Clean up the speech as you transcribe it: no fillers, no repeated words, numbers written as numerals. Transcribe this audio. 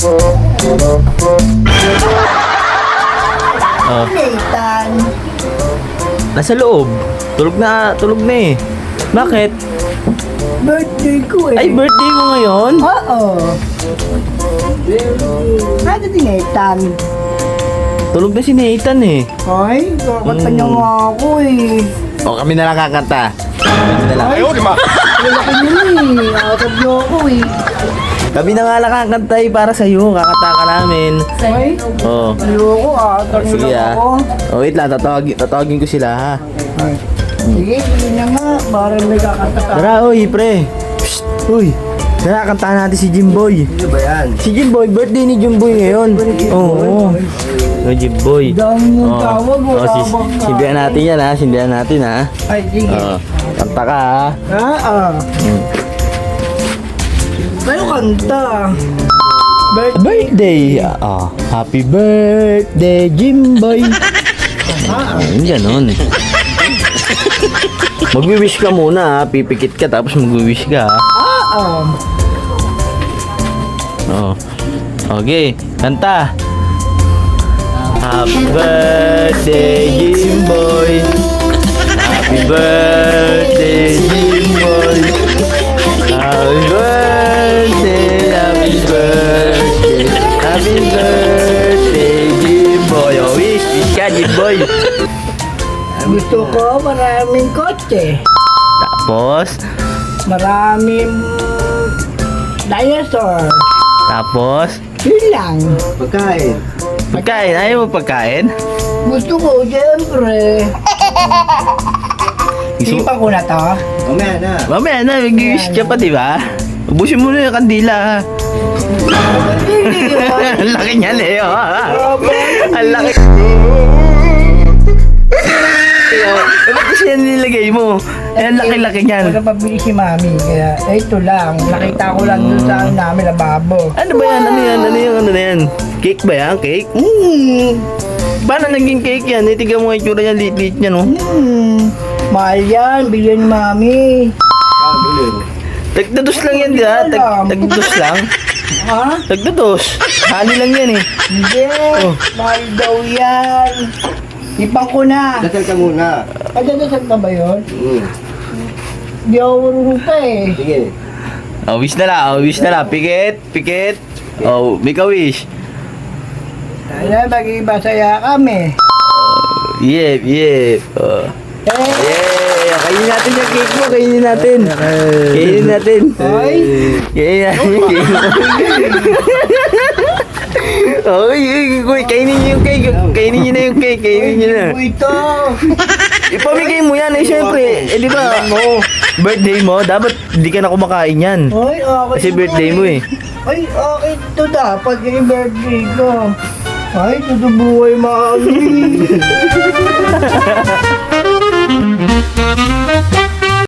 Oh, Nathan. nasa loob. Tulog na eh. Bakit? Birthday ko eh. Ay, birthday mo ngayon? Oo. Ano din Nathan? Tulog na si Nathan eh. Ay, kakanta niya nga ako eh. O, kami na lang kakanta. Kami na lang. Lalaki niyo eh. Nakakab niyo ako eh. Kami na nga lang kakanta eh para sa'yo. Kakanta ka namin. Ay, Oh. ayoko ah. Sige Tanong ah. ako. Oh, wait lang. Tatawagin ko sila ha. Ay. Sige, sige na nga. Parang may kakanta ka. Tara, uy, pre. Psst, uy. Tara, kantahan natin si Jimboy. Ano ba yan? Si Jimboy, birthday ni Jimboy ngayon. Oo. Oh, Jimboy. Dami mong tawag. Oh, Wala bang sindihan natin yan ha. Sindihan natin ha. Ay, sige. Oh, kanta ka ha. Kayo kanta. Birthday! Happy birthday, Jimboy! Ganun. Magwi-wish ka muna ha. Pipikit ka tapos magwi-wish ka ha. Oh. Okay, kanta. Happy birthday, Jimboy! Happy birthday, Jimboy! Happy birthday, happy birthday, happy birthday, Jimboy! Oh, wish ka, Jimboy! Gusto ko maraming kotse. Tapos, Maraming dinosaur. tapos, Yun lang. Pagkain. pagkain. Ayaw mo pagkain? Gusto ko, siyempre. Isipan ko na to. Mamaya na. Mamaya na, mag-wish ka pa, di ba? Ubusin mo na yung kandila, ha? Ang laki niya, Leo, ha? Ang laki. Leo, ba't kasi yan nilagay mo? Ang laki-laki niyan. Wala pabili si mami. Kaya ito lang. Nakita ko lang doon sa namin lababo. Ano ba yan? Ano yan? Ano yung ano na yan? Cake ba yan? Cake? Paano naging cake yan? Itigan mo yung itsura niya, liit-liit niya, no? Mahal yan. Bilhin ni mami. Tagdados lang yan, di ba? Tagdados lang? Ha? Tagdados. Hali lang yan, eh. Hindi. Mahal daw yan. Ipang ko na. Dasal ka muna. Pagdadasal ka ba yun? Di ako marunong pa eh. Sige. Oh, wish na lang. Oh, wish na lang. Pikit. Pikit. Oh, make a wish. Kaya mag-ibasaya kami. Yep, yep. Oh. Yeah! Kainin natin yung cake mo. Kainin natin. Kainin natin. Ay. Kainin natin. Uy, kainin niyo yung cake. Kainin niyo na yung cake. Kainin niyo na. Ito. Ipamigay mo yan eh, syempre. Eh, di ba? Birthday mo, dapat hindi ka na kumakain yan. Ay, okay. Kasi birthday mo eh. Ay, okay. Ito dapat yung birthday ko. Ay, tutubuhay mami.